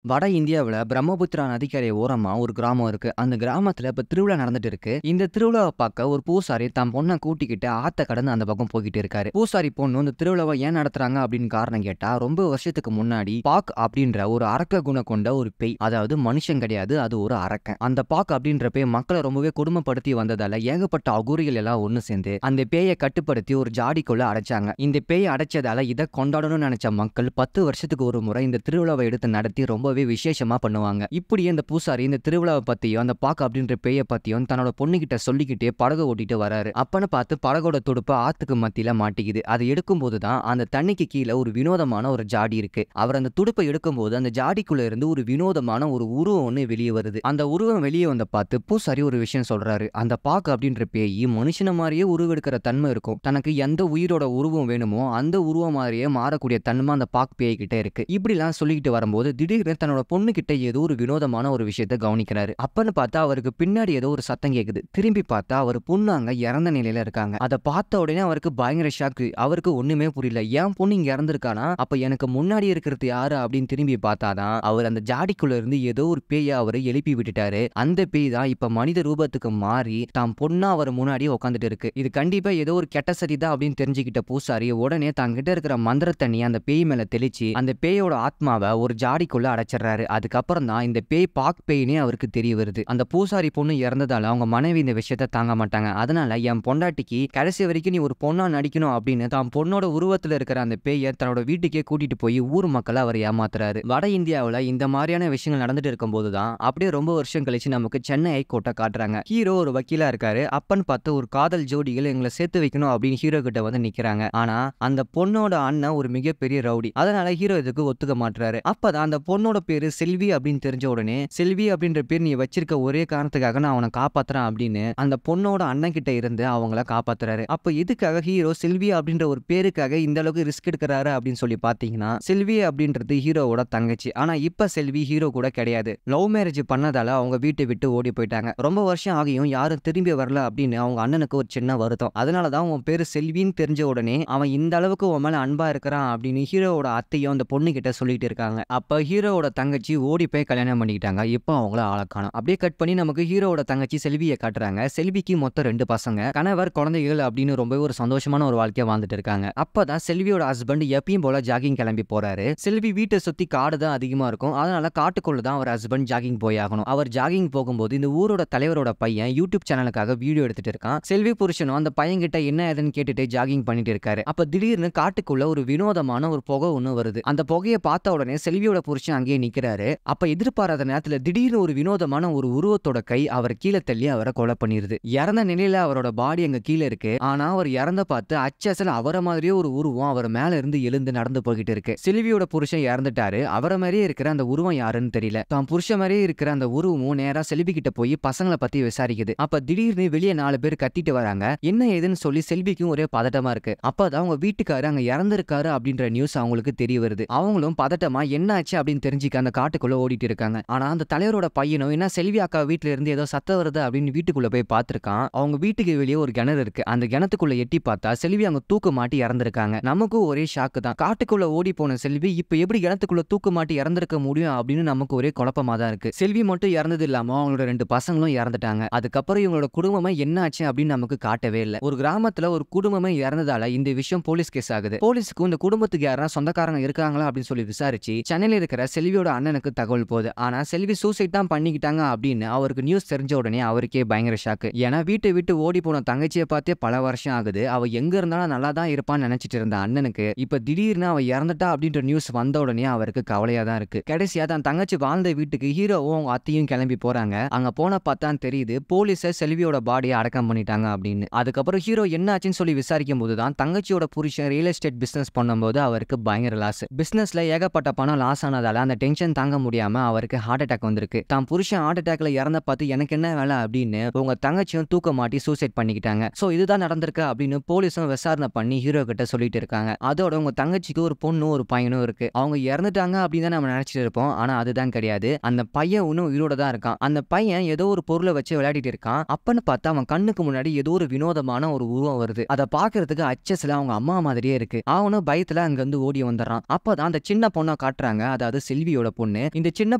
வட இந்தியாவுல பிரம்மபுத்திரா நதிக்கரை ஓரமா ஒரு கிராமம் இருக்கு. அந்த கிராமத்துல இப்ப திருவிழா நடந்துட்டு இருக்கு. இந்த திருவிழாவை பார்க்க ஒரு பூசாரி தன் பொண்ண கூட்டிக்கிட்டு ஆத்த கடந்து அந்த பக்கம் போய்கிட்டு இருக்காரு. பூசாரி பொண்ணு இந்த திருவிழாவை ஏன் நடத்துறாங்க அப்படின்னு காரணம் கேட்டா, ரொம்ப வருஷத்துக்கு முன்னாடி பாக் அப்படின்ற ஒரு அரக்க குணம் கொண்ட ஒரு பேய், அதாவது மனுஷன் கிடையாது, அது ஒரு அரக்கன். அந்த பாக் அப்படின்ற பேய் மக்களை ரொம்பவே கொடுமைப்படுத்தி வந்ததால ஏகப்பட்ட அகுரிகள் எல்லாம் ஒண்ணு சேர்ந்து அந்த பேயை கட்டுப்படுத்தி ஒரு ஜாடிக்குள்ள அடைச்சாங்க. இந்த பேயை அடைச்சதால இதை கொண்டாடணும்னு நினைச்ச மக்கள் 10 வருஷத்துக்கு ஒரு முறை இந்த திருவிழாவை எடுத்து நடத்தி ரொம்பவே விசேஷமா பண்ணுவாங்க. இப்படி இந்த பூசாரி இந்த திருவிழாவை பத்தியும் அந்த பாக்கு அப்படின்ற பேயை பத்தியும் தன்னோட பொண்ணுகிட்ட சொல்லிக்கிட்டே படகு ஓட்டிட்டு வராரு. அப்பன்னு பார்த்து படகோட துடுப்பு ஆத்துக்கு மத்தியில மாட்டிக்குது. அதை எடுக்கும் போதுதான் அந்த தண்ணிக்கு கீழே ஒரு வினோதமான ஒரு ஜாடி இருக்கு. அவர் அந்த துடுப்பை எடுக்கும் போது அந்த ஜாடிக்குள்ள இருந்து ஒரு வினோதமான ஒரு உருவம் ஒண்ணு வெளியே வருது. அந்த உருவம் வெளியே வந்த பார்த்து பூசாரி ஒரு விஷயம் சொல்றாரு. அந்த பாக்கு அப்படின்ற பேய் மனுஷன மாதிரியே உருவெடுக்கிற தன்மை இருக்கும். தனக்கு எந்த உயிரோட உருவம் வேணுமோ அந்த உருவம் மாதிரியே மாறக்கூடிய தன்மை அந்த பாக் பேய் கிட்ட இருக்கு. இப்படிலாம் சொல்லிக்கிட்டு வரும்போது திடீர்னு தன்னோட பொண்ணு கிட்ட ஏதோ ஒரு வினோதமான ஒரு விஷயத்தை கவனிக்கிறாரு. அப்பன்னு பார்த்தா அவருக்கு பின்னாடி ஏதோ ஒரு சத்தம் கேக்குது. திரும்பி பார்த்தா அவர் பொண்ணு அங்க இறந்த நிலையில இருக்காங்க. அதை பார்த்த உடனே அவருக்கு பயங்கர ஷாக்கு. அவருக்கு ஒண்ணுமே புரியல. ஏன் பொண்ணு இங்க இறந்திருக்கானா, அப்ப எனக்கு முன்னாடி இருக்கிறது யாரு அப்படின்னு திரும்பி பார்த்தாதான் அவர் அந்த ஜாடிக்குள்ள இருந்து ஏதோ ஒரு பேயை அவரை எழுப்பி விட்டுட்டாரு. அந்த பேய் தான் இப்ப மனித ரூபத்துக்கு மாறி தான் பொண்ணா அவர் முன்னாடி உட்காந்துட்டு இருக்கு. இது கண்டிப்பா ஏதோ ஒரு கெட்ட சதிதான் அப்படின்னு தெரிஞ்சுக்கிட்ட பூசாரி உடனே தங்கிட்ட இருக்கிற மந்திர தண்ணி அந்த பேய் மேல தெளிச்சு அந்த பேயோட ஆத்மாவை ஒரு ஜாடிக்குள்ள அடைச்சிடறாரு. அதுக்கப்புறம் தான் இந்த பேய் பாக் பேய்னே அவருக்கு தெரிய வருது. அந்த பூசாரி பொண்ணு இறந்ததால அவங்க மனைவி இந்த விஷயத்த தாங்க மாட்டாங்க. அதனால என் பொண்டாட்டிக்கு கடைசி வரைக்கும் நீ ஒரு பொண்ணா நடிக்கணும் அப்படின்னு தான் பொண்ணோட உருவத்துல இருக்கிற அந்த பேயை தன்னோட வீட்டுக்கே கூட்டிட்டு போய் ஊர் மக்களை அவர் ஏமாத்துறாரு. வட இந்தியாவுல இந்த மாதிரியான விஷயங்கள் நடந்துட்டு இருக்கும் போதுதான் அப்படியே ரொம்ப வருஷம் கழிச்சு நமக்கு சென்னை ஹைகோர்ட்டை காட்டுறாங்க. ஹீரோ ஒரு வக்கீலா இருக்காரு. அப்பன்னு பார்த்து ஒரு காதல் ஜோடிகள் எங்களை சேர்த்து வைக்கணும் அப்படின்னு ஹீரோ கிட்ட வந்து நிக்கிறாங்க. ஆனா அந்த பொண்ணோட அண்ணன் ஒரு மிகப்பெரிய ரவுடி. அதனால ஹீரோ இதுக்கு ஒத்துக்க மாட்டாரு. அப்பதான் அந்த பொண்ணோட பேரு செல்வி அப்படின்னு தெரிஞ்ச உடனே, செல்வி அப்படின்ற பேர் நீ வச்சிருக்க ஒரே காரணத்துக்காக நான் அவனை காப்பாத்துறேன் அப்படின்னு அந்த பொண்ணோட அண்ணன் கிட்ட இருந்து அவங்கள காப்பாத்துறாரு. அப்ப எதுக்காக ஹீரோ செல்வி அப்படின்ற ஒரு பேருக்காக இந்த அளவுக்கு ரிஸ்க் எடுக்கிறாரு அப்படின்னு சொல்லி பாத்தீங்கன்னா, செல்வி அப்படின்றது ஹீரோவோட தங்கச்சி. ஆனா இப்ப செல்வி ஹீரோ கூட கிடையாது. லவ் மேரேஜ் பண்ணதால அவங்க வீட்டை விட்டு ஓடி போயிட்டாங்க. ரொம்ப வருஷம் ஆகியும் யாரும் திரும்பி வரல அப்படின்னு அவங்க அண்ணனுக்கு ஒரு சின்ன வருத்தம். அதனாலதான் உன் பேரு செல்வின்னு தெரிஞ்ச உடனே அவன் இந்த அளவுக்கு உன் மேல அன்பா இருக்கிறான் அப்படின்னு ஹீரோவோட அத்தையும் அந்த பொண்ணு கிட்ட சொல்லிட்டு இருக்காங்க. அப்ப ஹீரோவோட தங்கச்சி ஓடி போய் கல்யாணம் பண்ணிக்கிட்டாங்க. இப்போ அவங்கள ஆளக்காணும். அப்படியே கட் பண்ணி நமக்கு ஹீரோவோட தங்கச்சி செல்வியை காட்டுறாங்க. செல்விக்கு மொத்தம் 2 பசங்க, கணவர், குழந்தைகள் அப்படின்னு ரொம்பவே ஒரு சந்தோஷமான ஒரு வாழ்க்கையை வாழ்ந்துட்டு இருக்காங்க. அப்பதான் செல்வியோட ஹஸ்பண்ட் எப்பயும் போல ஜாகிங் கிளம்பி போறாரு. செல்வி வீட்டை சுத்தி காடு தான் அதிகமா இருக்கும். அதனால காட்டுக்குள்ள தான் அவர் ஹஸ்பண்ட் ஜாகிங் போய் ஆகணும். அவர் ஜாகிங் போகும்போது இந்த ஊரோட தலைவரோட பையன் யூடியூப் சேனலுக்காக வீடியோ எடுத்துட்டு இருக்கான். செல்வி புருஷனும் அந்த பையன் கிட்ட என்ன ஏதுன்னு கேட்டுட்டு ஜாகிங் பண்ணிட்டு இருக்காரு. அப்ப திடீர்னு காட்டுக்குள்ள ஒரு வினோதமான ஒரு புகை ஒண்ணு வருது. அந்த புகையை பார்த்த உடனே செல்வியோட புருஷன் அங்கேயே நிக்கிறாரு. அப்ப எதிர்பாராத நேரத்துல திடீர்னு ஒரு வினோதமான ஒரு உருவத்தோட கை அவர் கீழே தள்ளி அவரை கொலை பண்ணிருது. இறந்த நிலையில அவரோட பாடி அங்க கீழே இருக்கு. ஆனா அவர் இறந்த பார்த்து அச்சசல் அவரை மாதிரியே ஒரு உருவம் அவர் மேல இருந்து எழுந்து நடந்து போய்கிட்டு இருக்கு. செல்வியோட புருஷன் இறந்துட்டாரு. அவரை மாதிரியே இருக்கிற அந்த உருவம் யாருன்னு தெரியல. தான் புருஷன் மாதிரியே இருக்கிற அந்த உருவமும் நேரா செல்வி கிட்ட போய் பசங்களை பத்தி விசாரிக்குது. அப்ப திடீர்னு வெளியே 4 பேர் கத்திட்டு வராங்க. என்ன ஏதுன்னு சொல்லி செல்விக்கும் ஒரே பதட்டமா இருக்கு. அப்பதான் அவங்க வீட்டுக்காரு அங்க இறந்திருக்காரு அப்படின்ற நியூஸ் அவங்களுக்கு தெரிய வருது. அவங்களும் பதட்டமா என்ன ஆச்சு அப்படின்னு தெரிஞ்சுக்க அந்த காட்டுக்குள்ள ஓடிட்டு இருக்காங்க. ஆனா அந்த தலைவரோட பையனும் என்ன செல்வி அக்கா வீட்டுல இருந்து ஏதோ சத்தம் வருது அப்படின்னு வீட்டுக்குள்ள போய் பார்த்திருக்கான். அவங்க வீட்டுக்கு வெளியே ஒரு கிணறு இருக்கு. அந்த கிணத்துக்குள்ள எட்டி பார்த்தா செல்வி அங்க தூக்கு மாட்டி இறந்திருக்காங்க. நமக்கும் ஒரே ஷாக்கு தான். காட்டுக்குள்ள ஓடி போன செல்வி இப்ப எப்படி கிணத்துக்குள்ள தூக்கு மாட்டி இறந்திருக்க முடியும் அப்படின்னு நமக்கு ஒரே குழப்பமா தான் இருக்கு. செல்வி மட்டும் இறந்தது இல்லாம அவங்களோட 2 பசங்களும் இறந்துட்டாங்க. அதுக்கப்புறம் இவங்களோட குடும்பமே என்ன ஆச்சு அப்படின்னு நமக்கு காட்டவே இல்லை. ஒரு கிராமத்துல ஒரு குடும்பமே இறந்ததால இந்த விஷயம் போலீஸ் கேஸ் ஆகுது. போலீஸ்க்கு இந்த குடும்பத்துக்கு யாரா சொந்தக்காரங்க இருக்காங்களா அப்படின்னு சொல்லி விசாரிச்சு சென்னையில இருக்கிற செல்வியோட அண்ணனுக்கு தகவல் போகுது. ஆனா செல்வி சூசைட் தான் பண்ணிக்கிட்டாங்க அப்படின்னு அவருக்கு நியூஸ் தெரிஞ்ச உடனே அவருக்கே பயங்கர ஷாக்கு. ஏன்னா வீட்டை விட்டு ஓடி போன தங்கச்சியை பார்த்தே பல வருஷம் ஆகுது. அவ எங்க இருந்தாலும் நல்லா தான் இருப்பான்னு நினைச்சிட்டு இருந்த அண்ணனுக்கு இப்ப திடீர்னு அவ இறந்துட்டா அப்படின்ற நியூஸ் வந்த உடனே அவருக்கு கவலையா தான் இருக்கு. கடைசியா தான் தங்கச்சி வாழ்ந்த வீட்டுக்கு ஹீரோவும் அவங்க அத்தையும் கிளம்பி போறாங்க. அங்க போன பார்த்தான் தெரியுது போலீஸ செல்வியோட பாடியை அடக்கம் பண்ணிட்டாங்க அப்படின்னு. அதுக்கப்புறம் ஹீரோ என்ன ஆச்சுன்னு சொல்லி விசாரிக்கும் போதுதான் தங்கச்சியோட புருஷன் ரியல் எஸ்டேட் பிசினஸ் பண்ணும்போது அவருக்கு பயங்கர லாஸ். பிசினஸ்ல ஏகப்பட்ட பணம் லாஸ் ஆனதால அந்த டென்ஷன் தாங்க முடியாம அவருக்கு ஹார்ட் அட்டாக் வந்திருக்கு. தான் புருஷன் ஹார்ட் அட்டாக்ல இறந்த பார்த்து எனக்கு என்ன வேலை அப்படின்னு உங்க தங்கச்சியும் தூக்க மாட்டி சூசைட் பண்ணிக்கிட்டாங்க. சோ இதுதான் நடந்திருக்கு அப்படின்னு போலீஸும் விசாரணை பண்ணி ஹீரோ கிட்ட சொல்லிட்டு இருக்காங்க. அதோட உங்க தங்கச்சிக்கு ஒரு பொண்ணும் ஒரு பையனும் இருக்கு. அவங்க இறந்துட்டாங்க அப்படின்னு தான் நம்ம நினைச்சிட்டு இருப்போம். ஆனா அதுதான் கிடையாது. அந்த பையன் இன்னும் உயிரோட தான் இருக்கான். அந்த பையன் ஏதோ ஒரு பொருளை வச்சு விளையாடிட்டு இருக்கான். அப்பன்னு பார்த்தா அவன் கண்ணுக்கு முன்னாடி ஏதோ ஒரு வினோதமான ஒரு உருவம் வருது. அதை பாக்குறதுக்கு அச்சஸ்ல அவங்க அம்மா மாதிரியே இருக்கு. அவனும் பயத்துல அங்க இருந்து ஓடி வந்துடுறான். அப்பதான் அந்த சின்ன பொண்ணை காட்டுறாங்க. அதாவது செல்வி செல்வியோட பொண்ணு. இந்த சின்ன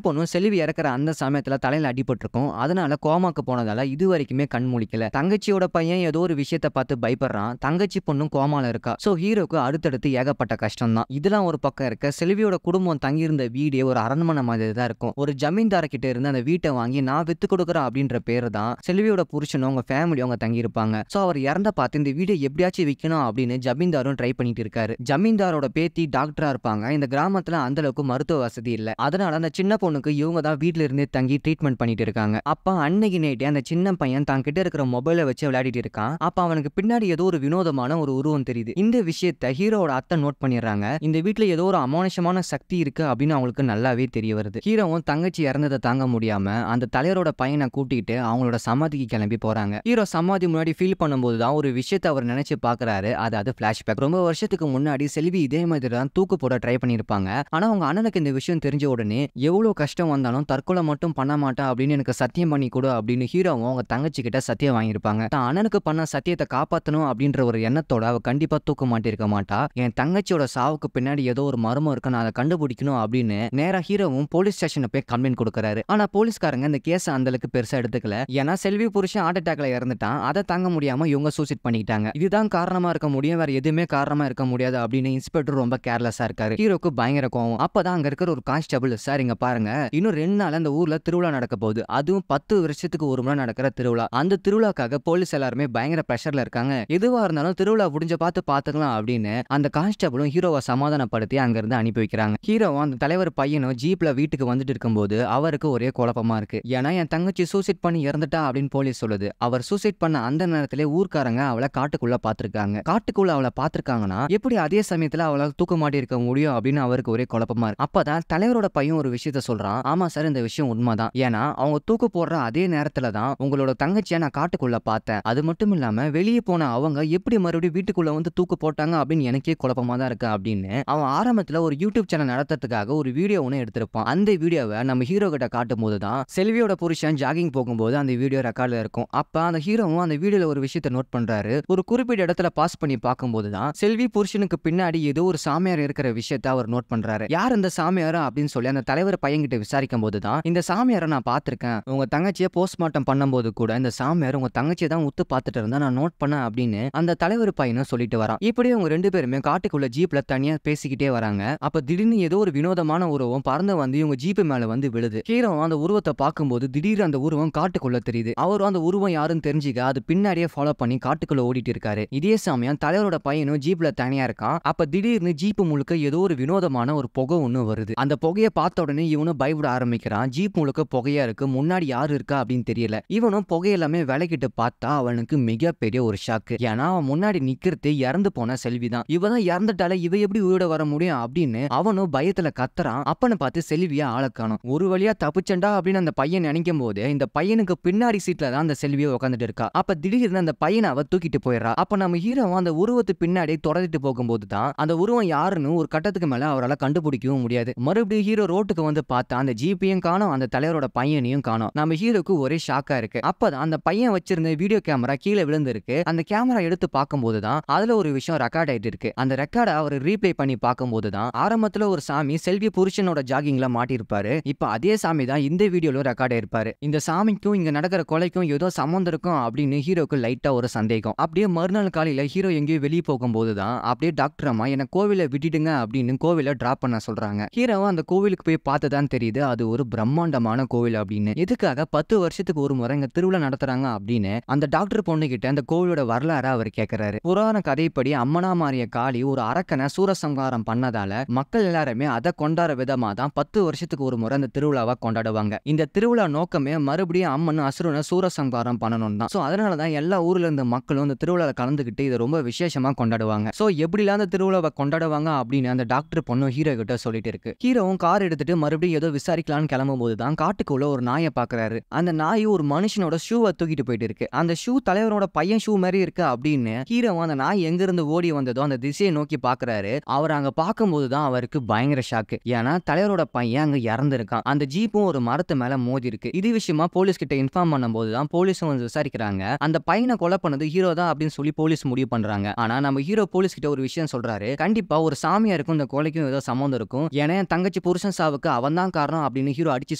பொண்ணும் செல்வி இறக்குற அந்த சமயத்துல தலையில அடிபட்டிருக்கும். அதனால கோமாக்கு போனதால இது வரைக்குமே கண் முழிக்கல. தங்கச்சியோட பையன் ஏதோ ஒரு விஷயத்த பார்த்து பயப்படுறான். தங்கச்சி பொண்ணும் கோமால இருக்கா. சோ ஹீரோக்கு அடுத்தடுத்து ஏகப்பட்ட கஷ்டம் தான். இதெல்லாம் ஒரு பக்கம் இருக்க, செல்வியோட குடும்பம் தங்கியிருந்த வீடே ஒரு அரண்மனை மாதிரி தான் இருக்கும். ஒரு ஜமீன்தார கிட்ட இருந்து அந்த வீட்டை வாங்கி நான் வித்து கொடுக்குறேன் அப்படின்ற பேரு தான் செல்வியோட புருஷனும் அவங்க ஃபேமிலி அவங்க தங்கி இருப்பாங்க. சோ அவர் இறந்த பார்த்து இந்த வீடை எப்படியாச்சும் விற்கணும் அப்படின்னு ஜமீன்தாரும் ட்ரை பண்ணிட்டு இருக்காரு. ஜமீன்தாரோட பேத்தி டாக்டரா இருப்பாங்க. இந்த கிராமத்துல அந்த அளவுக்கு மருத்துவ வசதி இல்ல. அதனால அந்த சின்ன பொண்ணுக்கு இவங்க தான் வீட்ல இருந்தே தங்கி ட்ரீட்மெண்ட் பண்ணிட்டு இருக்காங்க. அப்ப அன்னைக்கு நைட்டே அந்த சின்ன பையன் தான் கிட்ட இருக்கிற மொபைலை வச்சு விளையாடிட்டு இருக்கான். அப்ப அவனுக்கு பின்னாடி ஏதோ ஒரு வினோதமான ஒரு உருவம் தெரியுது. இந்த விஷயத்தை ஹீரோவோட அத்தை நோட் பண்ணிடுறாங்க. இந்த வீட்ல ஏதோ ஒரு அமானுஷமான சக்தி இருக்கு அப்படின்னு அவங்களுக்கு நல்லாவே தெரிய வருது. ஹீரோவும் தங்கச்சி இறந்ததை தாங்க முடியாம அந்த தலைவரோட பையனை கூட்டிட்டு அவங்களோட சமாதிக்கு கிளம்பி போறாங்க. ஹீரோ சமாதி முன்னாடி ஃபீல் பண்ணும்போது தான் ஒரு விஷயத்தை அவர் நினைச்சு பாக்குறாரு. அதாவது பிளாஷ்பேக். ரொம்ப வருஷத்துக்கு முன்னாடி செல்வி இதே மாதிரி தான் தூக்கு போட ட்ரை பண்ணிருப்பாங்க. ஆனா அவங்க அண்ணனுக்கு இந்த விஷயம் தெரிஞ்ச உடனே எவ்வளவு கஷ்டம் வந்தாலும் தற்கொலை மட்டும் பண்ண மாட்டா அப்படின்னு எனக்கு சத்தியம் பண்ணி கொடு அப்படின்னு ஹீரோவும் அவங்க தங்கச்சி கிட்ட சத்தியம் வாங்கியிருப்பாங்க. தான் அண்ணனுக்கு பண்ண சத்தியத்தை காப்பாத்தணும் அப்படின்ற ஒரு எண்ணத்தோட அவ கண்டிப்பா தூக்க மாட்டிருக்க மாட்டா. என் தங்கச்சியோட சாவுக்கு பின்னாடி ஏதோ ஒரு மர்மம் இருக்கு, நான் அதை கண்டுபிடிக்கணும் அப்படின்னு நேரா ஹீரோவும் போலீஸ் ஸ்டேஷன்ல போய் கம்ப்ளைண்ட் கொடுக்கறாரு. ஆனா போலீஸ்காரங்க இந்த கேஸ் அந்த அளவுக்கு பெருசா எடுத்துக்கல. ஏன்னா செல்வி புருஷன் ஹார்ட் அட்டாக்ல இறந்துட்டான். அதை தாங்க முடியாம இவங்க சூசைட் பண்ணிட்டாங்க. இதுதான் காரணமா இருக்க முடியும், வேற எதுவுமே காரணமா இருக்க முடியாது அப்படின்னு இன்ஸ்பெக்டர் ரொம்ப கேர்லெஸ்ஸா இருக்காரு. ஹீரோக்கு பயங்கர கோவம். அப்பதான் அங்க இருக்கிற ஒரு கான்ஸ்டபிள், சார் இங்க பாருங்க, இன்னும் 2 நாள் அந்த ஊர்ல திருவிழா நடக்க போகுது. அதுவும் 10 வருஷத்துக்கு ஒரு முறை நடக்கிற திருவிழா. அந்த திருவிழாக்காக போலீஸ் எல்லாருமே பயங்கர பிரஷர்ல இருக்காங்க. எதுவா இருந்தாலும் திருவிழா முடிஞ்ச பாத்துக்கலாம் அப்படின்னு அந்த கான்ஸ்டபிளும் ஹீரோவை சமாதானப்படுத்தி அங்க இருந்து அனுப்பி வைக்கிறாங்க. ஹீரோவும் அந்த தலைவர் பையனும் ஜீப்ல வீட்டுக்கு வந்துட்டு இருக்கும்போது அவருக்கு ஒரே குழப்பமா இருக்கு. ஏன்னா என் தங்கச்சி சூசைட் பண்ணி இறந்துட்டா அப்படின்னு போலீஸ் சொல்லுது. அவர் சூசைட் பண்ண அந்த நேரத்திலே ஊர்க்காரங்க அவளை காட்டுக்குள்ள பாத்துருக்காங்க. காட்டுக்குள்ள அவளை பாத்துருக்காங்கன்னா எப்படி அதே சமயத்துல அவளால் தூக்க மாட்டி இருக்க முடியும் அப்படின்னு அவருக்கு ஒரே குழப்பமா இருக்கு. அப்பதான் தலைவரோட பையன் ஒரு விஷயத்த சொல்றான். ஆமா சார், இந்த விஷயம் உண்மைதான். ஏன்னா அவங்க தூக்கு போடுற அதே நேரத்துல தான் உங்களோட தங்கச்சியை நான் காட்டுக்குள்ள பார்த்தேன். அது மட்டும் இல்லாம வெளியே போன அவங்க எப்படி மறுபடியும் வீட்டுக்குள்ள வந்து தூக்கு போட்டாங்க அப்படின்னு எனக்கே குழப்பமா தான் இருக்கு அப்படின்னு அவன் ஆரம்பத்துல ஒரு யூடியூப் சேனல் நடத்துறதுக்காக ஒரு வீடியோ ஒன்று எடுத்திருப்பான். அந்த வீடியோவை நம்ம ஹீரோ கிட்ட காட்டும் போதுதான் செல்வியோட புருஷன் ஜாகிங் போகும்போது அந்த வீடியோ ரெக்கார்ட்ல இருக்கும். அப்ப அந்த ஹீரோவும் அந்த வீடியோல ஒரு விஷயத்தை நோட் பண்றாரு. ஒரு குறிப்பிட்ட இடத்துல பாஸ் பண்ணி பார்க்கும்போதுதான் செல்வி புருஷனுக்கு பின்னாடி ஏதோ ஒரு சாமியார் இருக்கிற விஷயத்தை அவர் நோட் பண்றாரு. யார் இந்த சாமியார் அப்படின்னு சொல்லி அந்த தலைவர் பையன்கிட்ட விசாரிக்கும் போதுதான் இந்த சாமியாரை நான் பார்த்திருக்கேன், உங்க தங்கச்சியை போஸ்ட்மார்ட்டம் பண்ணும்போது கூட இந்த சாமியார் உங்க தங்கச்சியை தான் உத்து பார்த்துட்டு இருந்தா நான் நோட் பண்ணேன் அப்படின்னு அந்த தலைவர் பையனும் சொல்லிட்டு வரான். இப்படி அவங்க 2 பேருமே காட்டுக்குள்ள ஜீப்ல தனியா பேசிக்கிட்டே வராங்க. அப்ப திடீர்னு ஏதோ ஒரு வினோதமான உருவம் பறந்து வந்து இவங்க ஜீப்பு மேல வந்து விழுது. ஹீரோ அந்த உருவத்தை பார்க்கும்போது திடீர்னு அந்த உருவம் காட்டுக்குள்ள தெரியுது. அவரும் அந்த உருவம் யாருன்னு தெரிஞ்சுக்க அது பின்னாடியே ஃபாலோ பண்ணி காட்டுக்குள்ள ஓடிட்டு இருக்காரு. இதே சமயம் தலைவரோட பையனும் ஜீப்ல தனியா இருக்கான். அப்ப திடீர்னு ஜீப்பு முழுக்க ஏதோ ஒரு வினோதமான ஒரு புகை ஒண்ணு வருது. அந்த புகையை பார்த்த உடனே இவனும் பயப்பட ஆரம்பிக்கிறான். ஜீப் முழுக்க புகையா இருக்கு, முன்னாடி யாரு இருக்கா அப்படின்னு தெரியல. இவனும் புகையெல்லாமே விலகிட்டு பார்த்தா அவனுக்கு மிகப்பெரிய ஒரு ஷாக்கு. ஏன்னா அவன் முன்னாடி நிக்கிறது இறந்து போன செல்விதான். இவதான் இறந்துட்டால இவ எப்படி உயிரோட வர முடியும் அப்படின்னு அவனும் பயத்துல கத்துறான். அப்பன்னு பார்த்து செல்வியா ஆள காணோம். ஒரு வழியா தப்பிச்சண்டா அப்படின்னு அந்த பையன் நினைக்கும் போது இந்த பையனுக்கு பின்னாடி சீட்ல தான் அந்த செல்வியை உட்காந்துட்டு இருக்கா. அப்ப திடீர்னு அந்த பையனை அவ தூக்கிட்டு போயிடுறா. அப்ப நம்ம ஹீரோவும் அந்த உருவத்து பின்னாடி தொடர்ந்துட்டு போகும்போது தான் அந்த உருவம் யாருன்னு ஒரு கட்டத்துக்கு மேல அவரால் கண்டுபிடிக்கவும் முடியாது. மறுபடியும் ஹீரோ ரோட்டுக்கு வந்து பார்த்தா அந்த ஜிபியும் காணோம், அந்த தலைவரோட பையனையும் காணோம். நம்ம ஹீரோக்கு ஒரே ஷாக்கா இருக்கு. அப்பதான் அந்த பையன் வச்சிருந்த வீடியோ கேமரா கீழே விழுந்திருக்கு. அந்த கேமரா எடுத்து பார்க்கும்போது தான் அதுல ஒரு விஷயம் ரெக்கார்ட் ஆயிட்டு இருக்கு. அந்த ரெக்கார்டை அவர் ரீப்ளே பண்ணி பார்க்கும்போது தான் ஆரம்பத்துல ஒரு சாமி செல்வி புருஷனோட ஜாகிங்ல மாட்டிருப்பாரு. இப்ப அதே சாமி தான் இந்த வீடியோல ரெக்கார்ட் ஆயிருப்பாரு. இந்த சாமிக்கும் இங்க நடக்கிற கொலைக்கும் ஏதோ சம்பந்தம் இருக்கும் அப்படின்னு ஹீரோக்கு லைட்டா ஒரு சந்தேகம். அப்படியே மறுநாள் காலையில ஹீரோ எங்கேயோ வெளியே போகும்போது தான் அப்படியே டாக்டர் அம்மா என்ன கோவில விட்டுடுங்க அப்படின்னு கோவில டிராப் பண்ண சொல்றாங்க. ஹீரோவும் அந்த கோவிலுக்கு போய் பார்த்துதான் தெரியுது அது ஒரு பிரம்மாண்டமான கோவில் அப்படின்னு. எதுக்காக 10 வருஷத்துக்கு ஒரு முறை இங்க திருவிழா நடத்துறாங்க அப்படின்னு அந்த டாக்டர் பொண்ணு கிட்ட அந்த கோவிலோட வரலாறு அவர் கேட்கிறாரு. புராண கதைப்படி அம்மனா மாறிய காளி ஒரு அரக்கனை சூரசம்ஹாரம் பண்ணதால மக்கள் எல்லாருமே அதை கொண்டாட விதமா தான் 10 வருஷத்துக்கு ஒரு முறை அந்த திருவிழாவை கொண்டாடுவாங்க. இந்த திருவிழா நோக்கமே மறுபடியும் அம்மன் அசுரனை சூரசம்ஹாரம் பண்ணணும் தான். சோ அதனாலதான் எல்லா ஊர்ல இருந்த மக்களும் இந்த திருவிழாவை கலந்துகிட்டு இதை ரொம்ப விசேஷமா கொண்டாடுவாங்க. சோ எப்படிலாம் அந்த திருவிழாவை கொண்டாடுவாங்க அப்படின்னு அந்த டாக்டர் பொண்ணு ஹீரோ கிட்ட சொல்லிட்டு இருக்கு. ஹீரோவும் கார் எடுத்துட்டு மறுபடியும் ஏதோ விசாரிக்கலாம்னு கிளம்பும் போது தான் காட்டுக்குள்ள ஒரு நாயை பாக்குறாரு. அந்த நாய் ஒரு மனுஷனோட ஷூவை தூக்கிட்டு போயிட்டு இருக்கு. அந்த ஷூ தலைவரோட பையன் ஷூ மாதிரி இருக்கு அப்படின்னு ஹீரோவும் அந்த நாய் எங்க இருந்து ஓடி வந்ததோ அந்த திசையை நோக்கி பாக்குறாரு. அவர் அங்க பார்க்கும்போது தான் அவருக்கு பயங்கர ஷாக்கு. ஏன்னா தலைவரோட பையன் அங்க இறந்துருக்கான். அந்த ஜீப்பும் ஒரு மரத்து மேல மோதி இருக்கு. இது விஷயமா போலீஸ் கிட்ட இன்ஃபார்ம் பண்ணும்போது தான் போலீஸும் வந்து விசாரிக்கிறாங்க. அந்த பையனை கொலை பண்ணது ஹீரோ தான் அப்படின்னு சொல்லி போலீஸ் முடிவு பண்றாங்க. ஆனா நம்ம ஹீரோ போலீஸ் கிட்ட ஒரு விஷயம் சொல்றாரு. கண்டிப்பா ஒரு சாமியாருக்கும் இந்த கொலைக்கும் ஏதோ சம்பந்தம் இருக்கும். ஏன்னா என் தங்கச்சி புருஷன் சாவுக்கு அவன் தான் காரணம் அப்படின்னு ஹீரோ அடிச்சு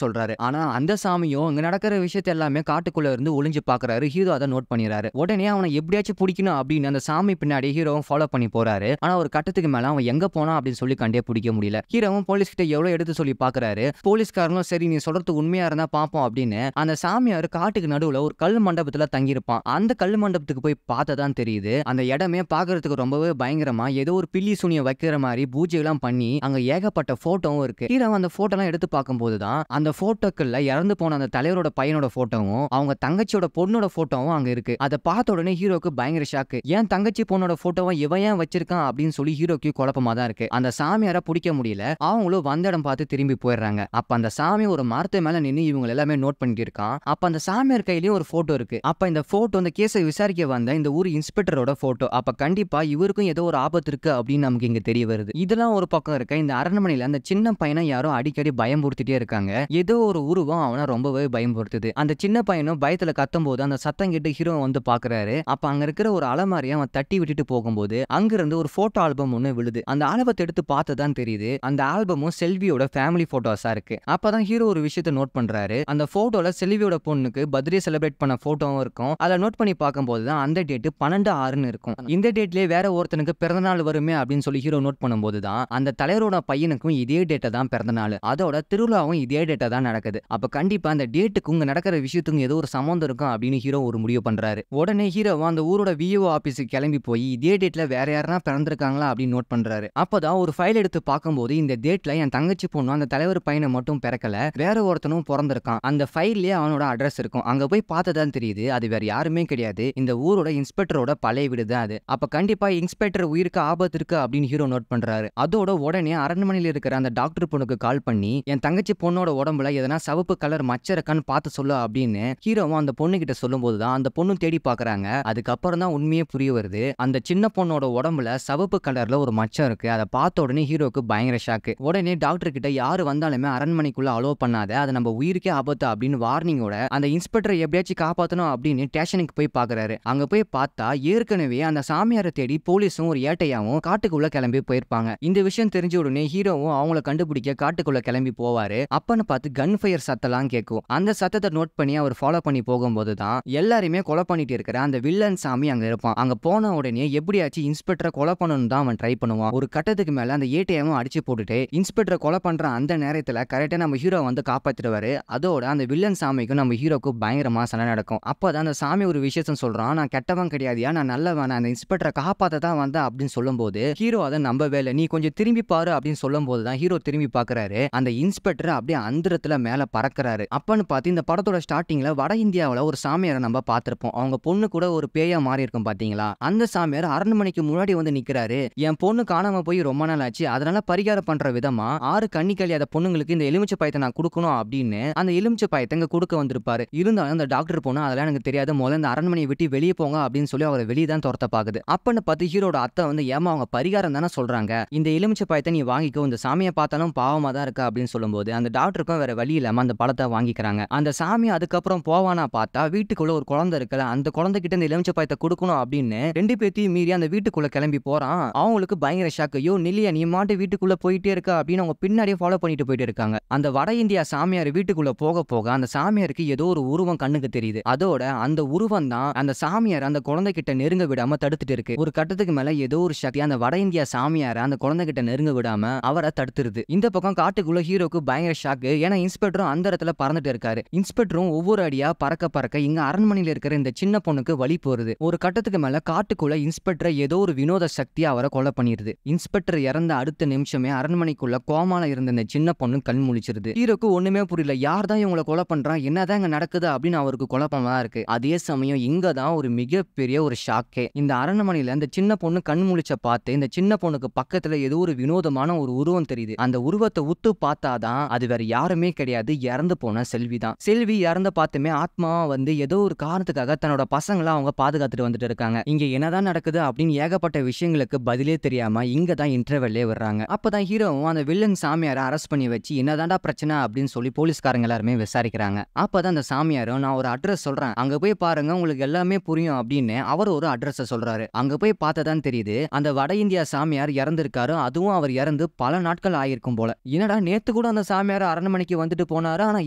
சொல்றாரு. ஆனா அந்த சாமியும் இங்க நடக்கிற விஷயத்த எல்லாமே காட்டுக்குள்ள இருந்து ஒளிஞ்சு பாக்குறாரு. ஹீரோ அதை நோட் பண்ணிடுறாரு. உடனே அவனை எப்படியாச்சும் பிடிக்கணும் அப்படின்னு அந்த சாமி பின்னாடி ஹீரோவும் ஃபாலோ பண்ணி போறாரு. ஆனா ஒரு கட்டத்துக்கு மேல அவன் எங்க போனா அப்படின்னு சொல்லி கண்டே பிடிக்க முடியல. ஹீரோவும் போலீஸ் கிட்ட எவ்வளவு எடுத்து சொல்லி பாக்குறாரு. போலீஸ்காரங்களும் சரி நீ சொல்றது உண்மையா இருந்தா பாப்போம் அப்படின்னு அந்த சாமியார் காட்டுக்கு நடுவுல ஒரு கல் மண்டபத்துல தங்கியிருப்பான். அந்த கல் மண்டபத்துக்கு போய் பார்த்ததான் தெரியுது அந்த இடமே பாக்குறதுக்கு ரொம்பவே பயங்கரமா ஏதோ ஒரு பில்லி சுனிய வைக்கிற மாதிரி பூஜை எல்லாம் பண்ணி அங்க ஏகப்பட்ட போட்டோவும் இருக்கு. ஹீரோ அந்த போட்டோ எல்லாம் எடுத்து பார்க்கும்போதுதான் அந்த போட்டோக்கள்ல இறந்து போன அந்த தலைவரோட பையனோட போட்டோவும் அவங்க தங்கச்சியோட பொண்ணோட போட்டோவும் அங்க இருக்கு. அதை பார்த்த உடனே ஹீரோக்கு பயங்கர ஷாக்கு. ஏன் தங்கச்சி பொண்ணோட போட்டோவை இவன் ஏன் வச்சிருக்கான் அப்படின்னு சொல்லி ஹீரோக்கு குழப்பமா தான் இருக்கு. அந்த சாமியார பிடிக்க முடியல. அவங்களும் வந்த இடம் பார்த்து திரும்பி போயிடுறாங்க. அப்ப அந்த சாமி ஒரு மரத்து மேல நின்று இவங்க எல்லாமே நோட் பண்ணிட்டு இருக்கான். அப்ப அந்த சாமியார் கையிலயும் ஒரு போட்டோ இருக்கு. அப்ப இந்த போட்டோ அந்த கேஸை விசாரிக்க வந்த இந்த ஊர் இன்ஸ்பெக்டரோட போட்டோ. அப்ப கண்டிப்பா இவருக்கும் ஏதோ ஒரு ஆபத்து இருக்கு அப்படின்னு நமக்கு இங்க தெரிய வருது. இதெல்லாம் ஒரு பக்கம் இருக்க இந்த அரண்மனையில அந்த சின்ன பையனை யாரோ அடிக்கடி பயம்படுத்திட்டே இருக்காங்க. ஏதோ ஒரு உருவம் அவனை ரொம்பவே பயம்படுத்துது. அந்த சின்ன பையனும் பயத்துல கத்தும் போது அந்த சத்தம் கேட்டு ஹீரோ வந்து பாக்குறாரு. அப்ப அங்க இருக்கிற ஒரு அலமாரியை அவன் தட்டி விட்டுட்டு போகும்போது அங்கிருந்து ஒரு போட்டோ ஆல்பம் ஒண்ணு விழுது. அந்த ஆல்பத்தை எடுத்து பார்த்ததான் தெரியுது அந்த ஆல்பமும் செல்வியோட ஃபேமிலி போட்டோஸா இருக்கு. அப்பதான் ஹீரோ ஒரு விஷயத்தை நோட் பண்றாரு. அந்த போட்டோல செல்வியோட பொண்ணுக்கு பர்த்டே செலிப்ரேட் பண்ண போட்டோவும் இருக்கும். அதை நோட் பண்ணி பார்க்கும்போது தான் அந்த டேட் 12/6 இருக்கும். இந்த டேட்லயே வேற ஒருத்தனுக்கு பிறந்தநாள் வருமே அப்படின்னு சொல்லி ஹீரோ நோட் பண்ணும்போது தான் அந்த தலைவரோட பையனுக்கும் இதே டேட்டை தான் பிறந்தநாள். அதோட திருவிழாவும் இதே டேட்டா தான் நடக்குது. அப்ப கண்டிப்பா அந்த டேட்டுக்கும் இங்க நடக்கிற விஷயத்துக்கும் ஏதோ ஒரு சம்பந்தம் இருக்கும் அப்படின்னு ஹீரோ ஒரு முடிவு பண்றாரு. உடனே ஹீரோவா அந்த ஊரோட விஓ ஆபீஸுக்கு கிளம்பி போய் இதே டேட்ல வேற யாரா பிறந்திருக்காங்களா அப்படின்னு நோட் பண்றாரு. அப்பதான் ஒரு ஃபைல் எடுத்து பார்க்கும்போது இந்த டேட்ல என் தங்கச்சி பொண்ணு அந்த தலைவர் பையனை மட்டும் பிறக்கல, வேற ஒருத்தனும் பிறந்திருக்கான். அந்த ஃபைல்லயே அவனோட அட்ரஸ் இருக்கும். அங்க போய் பார்த்ததான் தெரியுது அது வேற யாருமே கிடையாது, இந்த ஊரோட இன்ஸ்பெக்டரோட பழைய வீடு தான் அது. அப்ப கண்டிப்பா இன்ஸ்பெக்டர் உயிருக்கு ஆபத்து இருக்கு அப்படின்னு ஹீரோ நோட் பண்றாரு. அதோட உடனே அரண்மனையில் இருக்கிற அந்த டாக்டர் பொண்ணுக்கு கால் பண்ணி என் தங்கச்சி பொண்ணோட உடம்புல எதனா சவப்பு கலர் மச்ச இருக்கான்னு பார்த்து சொல்ல அப்படின்னு ஹீரோவும் அந்த பொண்ணு கிட்ட சொல்லும் போதுதான் அந்த பொண்ணு தேடி பாக்குறாங்க. அதுக்கப்புறம் தான் உண்மையே புரிய வருது. அந்த சின்ன பொண்ணோட உடம்புல சவப்பு கலர்ல ஒரு மச்சம் இருக்கு. அதை பார்த்த உடனே ஹீரோக்கு பயங்கர ஷாக்கு. உடனே டாக்டர் கிட்ட யாரு வந்தாலுமே அரண்மனைக்குள்ள அலோ பண்ணாத, அது நம்ம உயிருக்கே ஆபத்து அப்படின்னு வார்னிங்கோட அந்த இன்ஸ்பெக்டரை எப்படியாச்சும் காப்பாத்தணும் அப்படின்னு ஸ்டேஷனுக்கு போய் பாக்குறாரு. அங்க போய் பார்த்தா ஏற்கனவே அந்த சாமியாரை தேடி போலீஸும் ஒரு ஏட்டையாவும் காட்டுக்குள்ள கிளம்பி போயிருப்பாங்க. இந்த விஷயம் தெரிஞ்ச உடனே ஹீரோவும் அவங்கள கண்டுபிடிக்க காட்டுக்குள்ள கிளம்பி போவாரு. அப்பன்னு பார்த்து கன் ஃபயர் சத்தம்லாம் கேட்கும். அந்த சத்தத்தை நோட் பண்ணி அவர் ஃபாலோ பண்ணி போகும்போது தான் எல்லாருமே கொலை பண்ணிட்டு இருக்கிற அந்த வில்லன் சாமி அங்க இருப்பான். அங்க போன உடனே எப்படியாச்சும் இன்ஸ்பெக்டரை கொலை பண்ணணும் தான் அவன் ட்ரை பண்ணுவான். ஒரு கட்டத்துக்கு மேல அந்த ஏட்டையாவும் அடிச்சு போட்டுட்டு இன்ஸ்பெக்டரை கொலை பண்ற அந்த நேரத்துல கரெக்டா நம்ம ஹீரோ வந்து காப்பாத்திடுவாரு. அதோட அந்த வில்லன் சாமிக்கும் நம்ம ஹீரோக்கும் பயங்கரமா சண்டை நடக்கும். அப்பதான் அந்த சாமி ஒரு விஷயம் சொல்றான், நான் கெட்டவன் கிடையாதியா, நான் நல்லவன், அந்த இன்ஸ்பெக்டரை காப்பாத்த தான் வந்தேன் அப்படின்னு சொல்லும்போது ஹீரோ அதை நம்பவே இல்லை. நீ கொஞ்சம் திரும்பி பாரு அப்படின்னு சொல்லும் போதுதான் ஹீரோ திரும்பி பாக்குறாரு. அந்த இன்ஸ்பெக்டர் அப்படியே அந்தரத்துல மேல பறக்குறாரு. அப்பன்னு பார்த்து இந்த படத்தோட ஸ்டார்டிங்ல வட இந்தியாவில ஒரு சாமியாரை நம்ம பார்த்திருப்போம். அவங்க பொண்ணு கூட ஒரு பேயா மாறி இருக்கும் பாத்தீங்களா? அந்த சாமியார் அரண்மனைக்கு முன்னாடி வந்து நிக்கிறாரு. என் பொண்ணு காணாம போய் ரொம்ப நாள் ஆச்சு, அதனால பரிகாரம் பண்ற விதமா 6 கண்ணி கழியாத பொண்ணுங்களுக்கு இந்த எலுமிச்சை பயத்தை நான் கொடுக்கணும் அப்படின்னு அந்த எலுமிச்சை பயத்தை இங்க கொடுக்க வந்திருப்பாரு. இருந்தாலும் அந்த டாக்டர் பொண்ணு அதெல்லாம் எனக்கு தெரியாத, முதல்ல இந்த அரண்மனையை விட்டு வெளியே போங்க அப்படின்னு சொல்லி அவரை வெளியே தான் துரத்த பாக்குது. அப்பன்னு பார்த்து ஹீரோட அத்தை வந்து ஏமா அவங்க பரிகாரம் தானே சொல்றாங்க, இந்த எலுமிச்சை பயத்தை நீ வாங்கிக்கோ, இந்த சாமியை பார்த்தாலும் பாவமா தான் இருக்கா அப்படின்னு சொல்லும்போது அந்த டாக்டருக்கும் வேற வழி இல்லாம அந்த பழத்தை வாங்கிக்கிறாங்க. அந்த சாமி அதுக்கப்புறம் போவானா பார்த்தா வீட்டுக்குள்ள ஒரு குழந்தை இருக்குல்ல, அந்த குழந்தை கிட்ட இந்த எலுமிச்சை பயத்தை கொடுக்கணும் அப்படின்னு 2 பேத்தையும் மீறி அந்த வீட்டுக்குள்ள கிளம்பி போறான். அவங்களுக்கு பயங்கர ஷாக்கு. ஐயோ நில்லியா, நீ மாட்டு வீட்டுக்குள்ள போயிட்டே இருக்க அப்படின்னு அவங்க பின்னாடியே ஃபாலோ பண்ணிட்டு போயிட்டு இருக்காங்க. அந்த வட இந்தியா சாமியார் வீட்டுக்குள்ள போக போக அந்த சாமியாருக்கு ஏதோ ஒரு உருவம் கண்ணுக்கு தெரியுது. அதோட அந்த உருவம் தான் அந்த சாமியார் அந்த குழந்தை கிட்ட நெருங்க விடாம தடுத்துட்டு இருக்கு. ஒரு கட்டத்துக்கு மேல ஏதோ ஒரு சக்தி அந்த வட இந்தியா சாமியார அந்த குழந்தை கிட்ட நெருங்க விடாம அவரை தடுத்துருது. இந்த பக்கம் காட்டுக்குள்ள ஹீரோக்கு பயங்கர ஷாக்கு. ஏன்னா இன்ஸ்பெக்டரும் அந்த இடத்துல பறந்துட்டு இருக்காரு. இன்ஸ்பெக்டரும் ஒவ்வொரு அடியா பறக்க பறக்க இங்க அரண்மனையில இருக்கிற இந்த சின்ன பொண்ணுக்கு வழி போறது. ஒரு கட்டத்துக்கு மேல காட்டுக்குள்ள இன்ஸ்பெக்டர் ஏதோ ஒரு வினோத சக்தி அவரை கொலை பண்ணிடுது. இன்ஸ்பெக்டர் இறந்த அடுத்த நிமிஷமே அரண்மனைக்குள்ள கோமால இருந்த இந்த சின்ன பொண்ணு கண் முழிச்சிருது. ஹீரோக்கு ஒண்ணுமே புரியல, யார் தான் இவங்களை கொலை பண்றான், என்னதான் இங்க நடக்குது அப்படின்னு அவருக்கு குழப்பமா இருக்கு. அதே சமயம் இங்க தான் ஒரு மிகப்பெரிய ஒரு ஷாக்கே. இந்த அரண்மனையில இந்த சின்ன பொண்ணு கண் முழிச்ச பார்த்து இந்த சின்ன பொண்ணுக்கு பக்கத்துல ஏதோ ஒரு வினோதமான ஒரு உருவம் தெரியுது. அந்த உருவத்தை உத்து பார்த்தாதான் அது வேற யாருமே கிடையாது, இறந்து போன செல்வி தான். செல்வி இறந்த பார்த்துமே ஆத்மாவா வந்து ஏதோ ஒரு காரணத்துக்காக தன்னோட பசங்களை அவங்க பாதுகாத்துட்டு வந்துட்டு இருக்காங்க. இங்க என்னதான் நடக்குது அப்படின்னு ஏகப்பட்ட விஷயங்களுக்கு பதிலே தெரியாம இங்க தான் இன்டர்வெல்லே வர்றாங்க. அப்பதான் ஹீரோவும் அந்த வில்லன் சாமியாரை அரெஸ்ட் பண்ணி வச்சு என்னதான்டா பிரச்சனை அப்படின்னு சொல்லி போலீஸ்காரங்க எல்லாருமே விசாரிக்கிறாங்க. அப்பதான் அந்த சாமியாரும் நான் ஒரு அட்ரஸ் சொல்றேன், அங்க போய் பாருங்க உங்களுக்கு எல்லாமே புரியும் அப்படின்னு அவர் ஒரு அட்ரஸ் சொல்றாரு. அங்க போய் பார்த்ததான் தெரியுது அந்த வட இந்தியா சாமியார் இறந்திருக்காரு. அதுவும் அவர் இறந்து பல நாட்கள் ஆயிருக்கும். இருக்கும் போல. என்னடா நேத்து கூட அந்த சாமியார் அரண்மனைக்கு வந்துட்டு போனாரு, ஆனா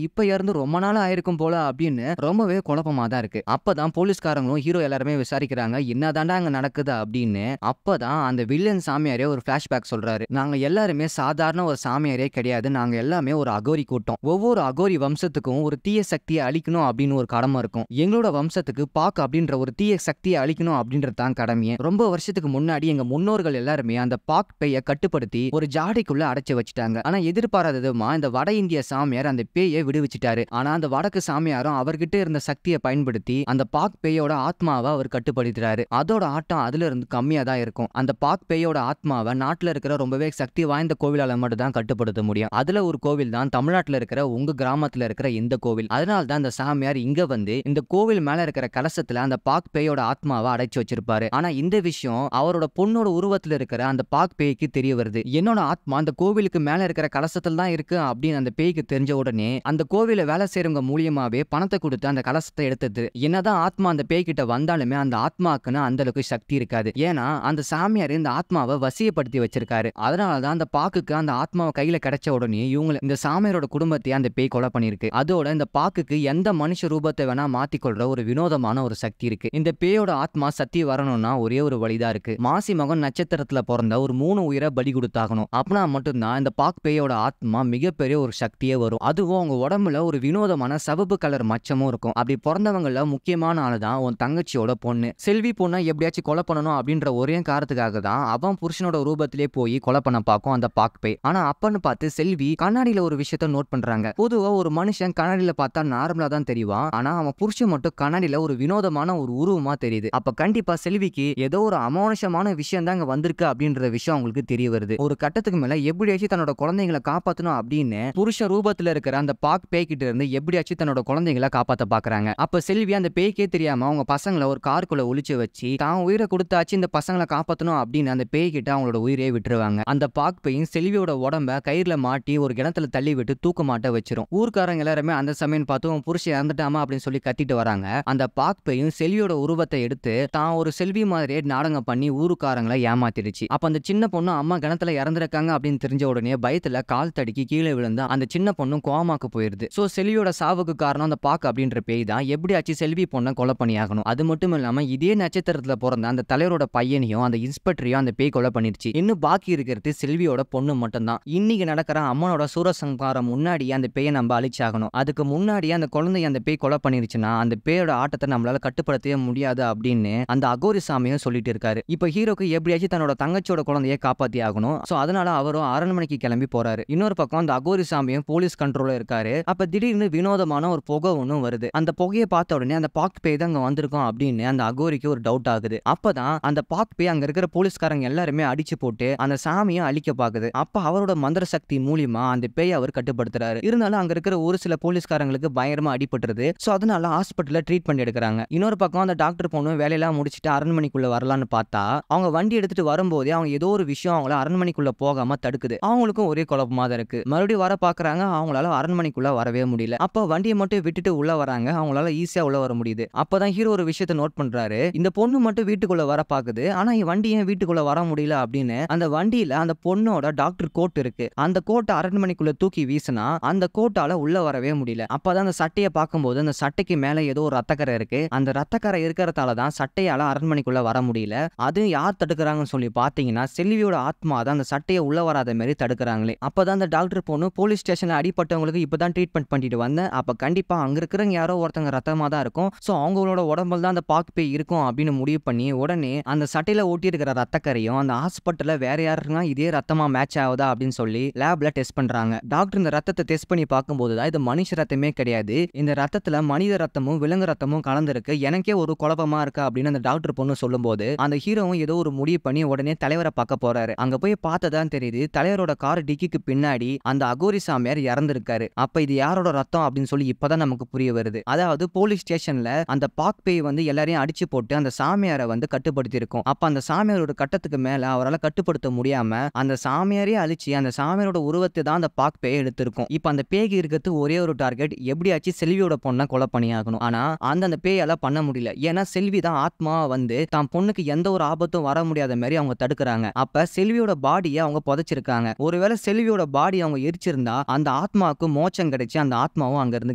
இப்ப இறந்து ரொம்ப நாள் ஆயிருக்கும் போல அப்படின்னு ரொம்பவே குழப்பமா தான் இருக்கு. அப்பதான் போலீஸ்காரங்களும் ஹீரோ எல்லாருமே விசாரிக்கிறாங்க, என்னதாண்டா அங்க நடக்குது அப்படின்னு. அப்பதான் அந்த வில்லன் சாமியாரே ஒரு பிளாஷ்பேக் சொல்றாரு. நாங்க எல்லாருமே சாதாரண ஒரு சாமியாரே கிடையாது, நாங்க எல்லாமே ஒரு அகோரி கூட்டம். ஒவ்வொரு அகோரி வம்சத்துக்கும் ஒரு தீய சக்தியை அழிக்கணும் அப்படின்னு ஒரு கடமை இருக்கும். எங்களோட வம்சத்துக்கு பாக் அப்படின்ற ஒரு தீய சக்தியை அழிக்கணும் அப்படின்றது தான் கடமையே. ரொம்ப வருஷத்துக்கு முன்னாடி எங்க முன்னோர்கள் எல்லாருமே அந்த பாக் பேயை கட்டுப்படுத்தி ஒரு ஜாடிக்குள்ள அடைச்சு வச்சுட்டாங்க. ஆனா எதிர்பாராத விதமா இந்த வட இந்திய சாமியார் அந்த பேயை விடுவிச்சிட்டாரு. ஆனா அந்த வடக்கு சாமியாரும் அவர்கிட்ட இருந்த சக்தியை பயன்படுத்தி அந்த பாக் பேயோட ஆத்மாவை அவர் கட்டுப்படுத்துறாரு. அதோட ஆட்டம் அதுல இருந்து கம்மியா தான் இருக்கும். அந்த பாக் பேயோட ஆத்மாவை நாட்டுல இருக்கிற ரொம்பவே சக்தி வாய்ந்த கோவிலால மட்டும் தான் கட்டுப்படுத்த முடியும். அதுல ஒரு கோவில் தான் தமிழ்நாட்டுல இருக்கிற உங்க கிராமத்துல இருக்கிற இந்த கோவில். அதனால தான் அந்த சாமியார் இங்க வந்து இந்த கோவில் மேல இருக்கிற கலசத்துல அந்த பாக் பேயோட ஆத்மாவை அடைச்சு வச்சிருப்பாரு. ஆனா இந்த விஷயம் அவரோட பொண்ணோட உருவத்துல இருக்கிற அந்த பாக் பேய்க்கு தெரிய வருது. என்னோட ஆத்மா அந்த கோவிலுக்கு மேல இருக்கிற கலசத்துல தான் இருக்கு அப்படின்னு அந்த பேய்க்கு தெரிஞ்ச உடனே அந்த கோவில வேலை செய்யறவங்க மூலியமாவே பணத்தை கொடுத்து அந்த கலசத்தை எடுத்தது. என்னதான் ஆத்மா அந்த பேய் கிட்ட வந்தாலுமே அந்த ஆத்மாக்குன்னு அந்த அளவுக்கு சக்தி இருக்காது. ஏன்னா அந்த சாமியார் இந்த ஆத்மாவை வசியப்படுத்தி வச்சிருக்காரு. அதனாலதான் அந்த பாக்குக்கு அந்த ஆத்மாவை கையில கிடைச்ச உடனே இவங்க இந்த சாமியாரோட குடும்பத்தையே அந்த பேய் கொலை பண்ணிருக்கு. அதோட இந்த பாக்குக்கு எந்த மனுஷ ரூபத்தை வேணா மாத்திக்கொள்ற ஒரு வினோதமான ஒரு சக்தி இருக்கு. இந்த பேயோட ஆத்மா சக்தி வரணும்னா ஒரே ஒரு வழிதான் இருக்கு. மாசி மகன் நட்சத்திரத்துல பிறந்த ஒரு 3 உயிரை பலி கொடுத்தாகணும். அப்படின்னா மட்டும்தான் இந்த பாக் பேயோட ஆத்மா மிகப்பெரிய ஒரு சக்தியே வரும். அதுவும் அவங்க உடம்புல ஒரு வினோதமான சிவப்பு கலர் மச்சமும் இருக்கும். அப்படி பிறந்தவங்கள முக்கியமான ஆளுதான் உன் தங்கச்சியோட பொண்ணு. செல்வி பொண்ணை எப்படியாச்சும் கொலை பண்ணணும் அப்படின்ற ஒரே காரணத்துக்காக தான் அவன் புருஷனோட ரூபத்திலே போய் கொலை பண்ண பார்க்கும் அந்த பாக் பேய். ஆனா அப்பன்னு பார்த்து செல்வி கண்ணாடியில ஒரு விஷயத்த நோட் பண்றாங்க. பொதுவா ஒரு மனுஷன் கண்ணாடியில பார்த்தா நார்மலா தான் தெரிவான். ஆனா அவன் புருஷன் மட்டும் கண்ணாடியில ஒரு வினோதமான ஒரு உருவமா தெரியுது. அப்ப கண்டிப்பா செல்விக்கு ஏதோ ஒரு அமானுஷமான விஷயம் தான் வந்திருக்கு அப்படின்ற விஷயம் அவங்களுக்கு தெரிய வருது. ஒரு கட்டத்துக்கு மேல எப்படியாச்சும் தன்னோட குழந்தைகளை காப்பாத்தணும் அப்படின்னு புருஷ ரூபத்துல இருக்கிற அந்த பாக் பேய் கிட்ட இருந்து எப்படியாச்சும் தன்னோட குழந்தைகளை காப்பாத்த பாக்குறாங்க. அப்ப செல்வி அந்த பேய்க்கே தெரியாம அவங்க பசங்களை ஒரு காருக்குள்ள ஒளிச்சு வச்சு தான் உயிரை கொடுத்தாச்சு இந்த பசங்களை காப்பாத்தணும் அப்படின்னு அந்த பேய் கிட்ட அவங்களோட உயிரையே விட்டுருவாங்க. அந்த பாக் பேயும் செல்வியோட உடம்ப கயிறுல மாட்டி ஒரு கிணத்துல தள்ளி விட்டு தூக்க மாட்ட வச்சிரும். ஊர்க்காரங்க எல்லாருமே அந்த சமயம் பார்த்து உன் புருஷன் இறந்துட்டாமா அப்படின்னு சொல்லி கத்திட்டு வராங்க. அந்த பாக் பேயும் செல்வியோட உருவத்தை எடுத்து தான் ஒரு செல்வி மாதிரியே நாடகம் பண்ணி ஊருக்காரங்களை ஏமாத்திடுச்சு. அப்ப அந்த சின்ன பொண்ணு அம்மா கிணத்துல இறந்துருக்காங்க அப்படின்னு தெரிஞ்ச உடனே பயத்துல கால் தடுக்கி கீழே விழுந்து அந்த சின்ன பொண்ணும் கோமாக்கு போயிருது. சோ செல்வியோட சாவுக்கு காரணம் அந்த பாக் அப்படின்ற பேய் தான். எப்படியாச்சும் செல்வி பொண்ணை கொலை பண்ணியாகணும். அது மட்டும் இல்லாம இதே நட்சத்திரத்துல பிறந்த அந்த தலைவரோட பையனையும் அந்த இன்ஸ்பெக்டரையும் அந்த பேய் கொலை பண்ணிருச்சு. இன்னும் பாக்கி இருக்கிறது செல்வியோட பொண்ணு மட்டும்தான். இன்னைக்கு நடக்கிற அம்மனோட சூரசங்காரம் முன்னாடி அந்த பேயை நம்ம அழிச்சாகணும். அதுக்கு முன்னாடி அந்த குழந்தைய அந்த பேய் கொலை பண்ணிருச்சுன்னா அந்த பேயோட ஆட்டத்தை நம்மளால கட்டுப்படுத்தவே முடியாது அப்படின்னு அந்த அகோரி சாமியும் சொல்லிட்டு இருக்காரு. இப்ப ஹீரோக்கு எப்படியாச்சும் தன்னோட தங்கச்சியோட குழந்தைய காப்பாத்தி ஆகணும். சோ அதனால அவரும் அரண்மனைக்கு கிளம்பி போறாரு. இன்னொரு பக்கம் அந்த அகோரி சாமியும் போலீஸ் கண்ட்ரோல்ல இருக்காரு. அப்ப திடீர்னு வினோதமான ஒரு புகை ஒன்னும் வருது. அந்த புகையை பார்த்த உடனே அந்த பாக் பேய் தான் அங்க வந்திருக்கும் அப்படின்னு அந்த அகோரிக்கு ஒரு டவுட் ஆகுது. அப்பதான் அந்த பாக் பேய் அங்க இருக்கிற போலீஸ்காரங்க எல்லாருமே அடிச்சு போட்டு அந்த சாமியை அழிக்க பாக்குது. அப்ப அவரோட மந்திர சக்தி மூலியமா அந்த பேய் அவர் கட்டுப்படுத்துறாரு. இருந்தாலும் அங்க இருக்கிற ஒரு சில போலீஸ்காரங்களுக்கு பயங்கரமா அடிபட்டுருது. சோ அதனால ஹாஸ்பிட்டல்ல ட்ரீட்மெண்ட் எடுக்கிறாங்க. இன்னொரு பக்கம் அந்த டாக்டர் பொண்ணு வேலையெல்லாம் முடிச்சுட்டு அரண்மனைக்குள்ள வரலான்னு பார்த்தா அவங்க வண்டி எடுத்துட்டு வரும்போதே அவங்க ஏதோ ஒரு விஷயம் அவங்கள அரண்மனைக்குள்ள போகாம தடுக்குது. அவங்களுக்கும் ஒரே குழப்பமா தான் இருக்கு. மறுபடியும் வர பாக்குறாங்க, அவங்களால அரண்மனைக்குள்ள வரவே முடியல. அப்ப வண்டியை மட்டும் விட்டுட்டு உள்ள வராங்க, அவங்களால ஈஸியா உள்ள வர முடியுது. அப்பதான் ஹீரோ ஒரு விஷயத்தை நோட் பண்றாரு. இந்த பொண்ணு மட்டும் வீட்டுக்குள்ள வர பாக்குது, ஆனா வண்டி ஏன் வீட்டுக்குள்ள வர முடியல அப்படின்னு. அந்த வண்டியில அந்த பொண்ணோட டாக்டர் கோட் இருக்கு. அந்த கோட்டை அரண்மனைக்குள்ள தூக்கி வீசினா அந்த கோட்டால உள்ள வரவே முடியல. அப்பதான் அந்த சட்டையை பார்க்கும்போது அந்த சட்டைக்கு மேல ஏதோ ஒரு ரத்தக்கரை இருக்கு. அந்த ரத்தக்கரை இருக்கிறதால தான் சட்டையால அரண்மனைக்குள்ள வர முடியல. அது யார் தடுக்கிறாங்கன்னு சொல்லி பாத்தீங்கன்னா செல்வியோட ஆத்மா தான் அந்த சட்டையை உள்ள வராத மாதிரி தடுக்கிறாங்களே. அப்பதான் அந்த டாக்டர் பொண்ணு போலீஸ் ஸ்டேஷன்ல அடிப்பட்டவங்களுக்கு இப்பதான் ட்ரீட்மெண்ட் பண்ணிட்டு வந்தேன். அப்ப கண்டிப்பா அங்க இருக்கிறவங்க யாரோ ஒருத்தங்க ரத்தமா தான் இருக்கும். சோ அவங்களோட உடம்புல தான் அந்த பாக் பேய் இருக்கும் அப்படின்னு முடிவு பண்ணி உடனே அந்த சட்டையில ஊட்டி இருக்கிற ரத்தக்கரையும் அந்த ஹாஸ்பிட்டல்ல வேற யாருன்னா இதே ரத்தமா மேட்ச் ஆகுதா அப்படின்னு சொல்லி லேப்ல டெஸ்ட் பண்றாங்க. டாக்டர் இந்த ரத்தத்தை டெஸ்ட் பண்ணி பார்க்கும்போது தான் இது மனுஷ ரத்தமே கிடையாது, இந்த ரத்தத்துல மனித ரத்தமும் விலங்கு ரத்தமும் கலந்துருக்கு, எனக்கே ஒரு குழப்பமா இருக்கு அப்படின்னு அந்த டாக்டர் பொண்ணு சொல்லும்போது அந்த ஹீரோவும் ஏதோ ஒரு முடிவு பண்ணி உடனே தலைவரை பார்க்க போறாரு. அங்க போய் பார்த்ததான் தெரியுது தலைவரோட கார் டிக்கிக்கு பின்னாடி அந்த அகோரி சாமியார் இறந்திருக்காரு. அப்ப இது யாரோட ரத்தம் அப்படின்னு சொல்லி இப்பதான் நமக்கு புரிய வருது. அதாவது போலீஸ் ஸ்டேஷன்ல அந்த பாக் பேய் வந்து எல்லாரையும் அடிச்சு போட்டு அந்த சாமியாரை வந்து கட்டுப்படுத்தி இருக்கும். அப்ப அந்த சாமியாரோட கட்டத்துக்கு மேல அவரால் கட்டுப்படுத்த முடியாம அந்த சாமியாரே அழிச்சு அந்த சாமியாரோட உருவத்தை தான் அந்த பாக் பேயை எடுத்திருக்கும். இப்ப அந்த பேய்க்கு இருக்கிறது ஒரே ஒரு டார்கெட், எப்படியாச்சும் செல்வியோட பொண்ணை கொலை பண்ணியாகணும். ஆனா அந்த பேயால பண்ண முடியல. ஏன்னா செல்வி தான் ஆத்மா வந்து தான் பொண்ணுக்கு எந்த ஒரு ஆபத்தும் வர முடியாத மாதிரி அவங்க தடுக்கிறாங்க. அப்ப செல்வியோட பாடியை அவங்க புதைச்சிருக்காங்க. ஒரு ஒருவேளை செல்வியோட பாடி அவங்க எரிச்சிருந்தா அந்த ஆத்மாவுக்கு மோட்சம் கிடைச்சு அந்த ஆத்மாவும் அங்க இருந்து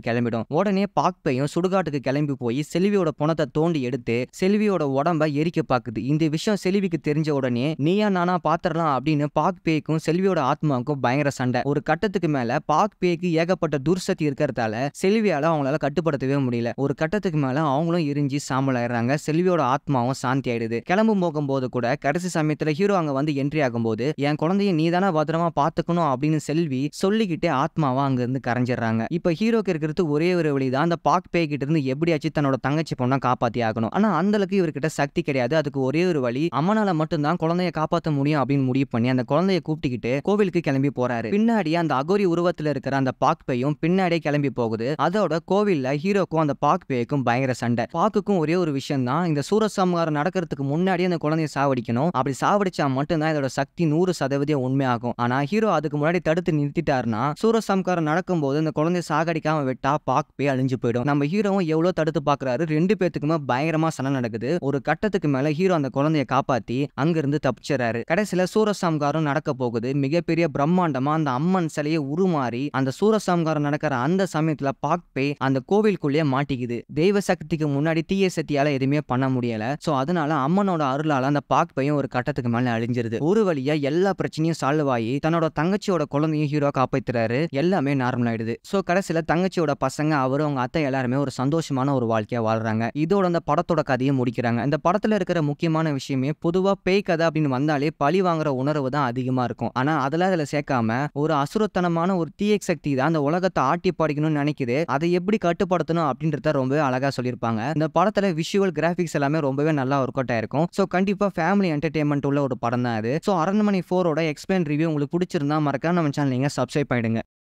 கிளம்பிடும். உடனே பாக்பேயும் சுடுகாட்டுக்கு கிளம்பி போய் செல்வியோட பொணத்தை தோண்டி எடுத்து செல்வியோட உடம்ப எரிக்க பாக்குது. இந்த விஷயம் செல்விக்கு தெரிஞ்ச உடனே நீயா நானா பாத்திரலாம் அப்படின்னு பாக்பேக்கும் செல்வியோட ஆத்மாவுக்கும் பயங்கர சண்டை. ஒரு கட்டத்துக்கு மேல பாக்பேக்கு ஏகப்பட்ட துர்சக்தி இருக்கிறதால செல்வியால அவங்களால கட்டுப்படுத்தவே முடியல. ஒரு கட்டத்துக்கு மேல அவங்களும் எரிஞ்சு சாம்பல் ஆயிடுறாங்க. செல்வியோட ஆத்மாவும் சாந்தி ஆயிடுது. கிளம்பும் போகும்போது கூட கடைசி சமயத்துல ஹீரோ அங்க வந்து என்ட்ரி ஆகும்போது என் குழந்தைய நீ தானே பத்திரமா பாத்துக்கணும் அப்படின்னு செல்வி சொல்லிக்கிட்டே ஆத்மாவா அங்க இருந்து கரைஞ்சிடறாங்க. இப்ப ஹீரோக்கு இருக்கிறது ஒரே ஒரு வழிதான், அந்த பாக்பே கிட்ட இருந்து எப்படியாச்சும் தன்னோட தங்கச்சி பொண்ணை காப்பாத்தி ஆகணும். ஆனா அந்த அளவுக்கு இவர்கிட்ட சக்தி கிடையாது. அதுக்கு ஒரே ஒரு வழி, அம்மனால மட்டும்தான் குழந்தைய காப்பாற்ற முடியும் அப்படின்னு முடிவு பண்ணி அந்த குழந்தைய கூப்பிட்டுக்கிட்டு கோவிலுக்கு கிளம்பி போறாரு. பின்னாடி அந்த அகோரி உருவத்துல இருக்கிற அந்த பாக்பேயும் பின்னாடியே கிளம்பி போகுது. அதோட கோவில்ல ஹீரோக்கும் அந்த பாக்பேக்கும் பயங்கர சண்டை. பாக்குக்கும் ஒரே ஒரு விஷயம் தான், இந்த சூரசம்ஹாரம் நடக்கிறதுக்கு முன்னாடி அந்த குழந்தைய சாவடிக்கணும். அப்படி சாவடிச்சா மட்டும்தான் இதோட சக்தி 100% உண்மையாகும். ஆனா ஹீரோ அதுக்கு முன்னாடி தடுத்து நிறுத்திட்டாருன்னா சூரசம்ஹாரம் நடக்கும்போது இந்த குழந்தைய சாகடிக்காம விட்டா பாக்பே அழிஞ்சு போயிடும். நம்ம ஹீரோவும் எவ்வளவு தடுத்து பாக்குறாரு, 2 பேத்துக்குமே பயங்கரமா சண்டை நடக்குது. ஒரு கட்டத்துக்கு மேல ஹீரோ அந்த குழந்தைய காப்பாத்தி அங்கிருந்து தப்பிச்சிடறாரு. கடைசியில சூரசம்ஹாரம் நடக்க போகுது. மிகப்பெரிய பிரம்மாண்டமா அந்த அம்மன் சிலையை உருமாறி அந்த சூரசம்ஹாரம் நடக்கிற அந்த சமயத்துல பாக்பே அந்த கோவிலுக்குள்ளேயே மாட்டிக்குது. தெய்வ சக்திக்கு முன்னாடி தீய சக்தியால எதுவுமே பண்ண முடியல. சோ அதனால அம்மனோட அருளால அந்த பாக்பேயும் ஒரு கட்டத்துக்கு மேல அழிஞ்சிருது. ஒரு வழியா எல்லா பிரச்சனையும் சால்வ் ஆகி தன்னோட தங்கச்சியோட குழந்தையும் ஹீரோ காப்பாத்துறாரு. எல்லாமே நார்மல் ஆயிடுது. சோ கடைசியில தங்கச்சியோட பசங்க அவரு அவங்க அத்தை எல்லாருமே ஒரு சந்தோஷமான ஒரு வாழ்க்கையா வாழ்றாங்க. இதோட அந்த படத்தோட கதையை முடிக்கிறாங்க. இந்த படத்துல இருக்கிற முக்கியமான விஷயமே, பொதுவா பேய் கதை அப்படின்னு வந்தாலே பழி வாங்குற உணர்வு தான் அதிகமா இருக்கும். ஆனா அதெல்லாம் அதுல சேர்க்காம ஒரு அசுரத்தனமான ஒரு தீய சக்தி தான் அந்த உலகத்தை ஆட்டி படிக்கணும்னு நினைக்குது. அதை எப்படி கட்டுப்படுத்தணும் அப்படின்றத ரொம்பவே அழகா சொல்லியிருப்பாங்க. இந்த படத்துல விஷுவல் கிராபிக்ஸ் எல்லாமே ரொம்பவே நல்லா ஒர்க் அவுட் ஆயிருக்கும். சோ கண்டிப்பா ஃபேமிலி என்டர்டைன்மெண்ட் உள்ள ஒரு படம் தான் அது. சோ அரண்மனை 4ஓட எக்ஸ்பிளைன் ரிவ்யூ உங்களுக்கு பிடிச்சிருந்தா மறக்காம நம்ம சேனல் நீங்க சப்ஸ்கிரைப் பண்ணிடுங்க.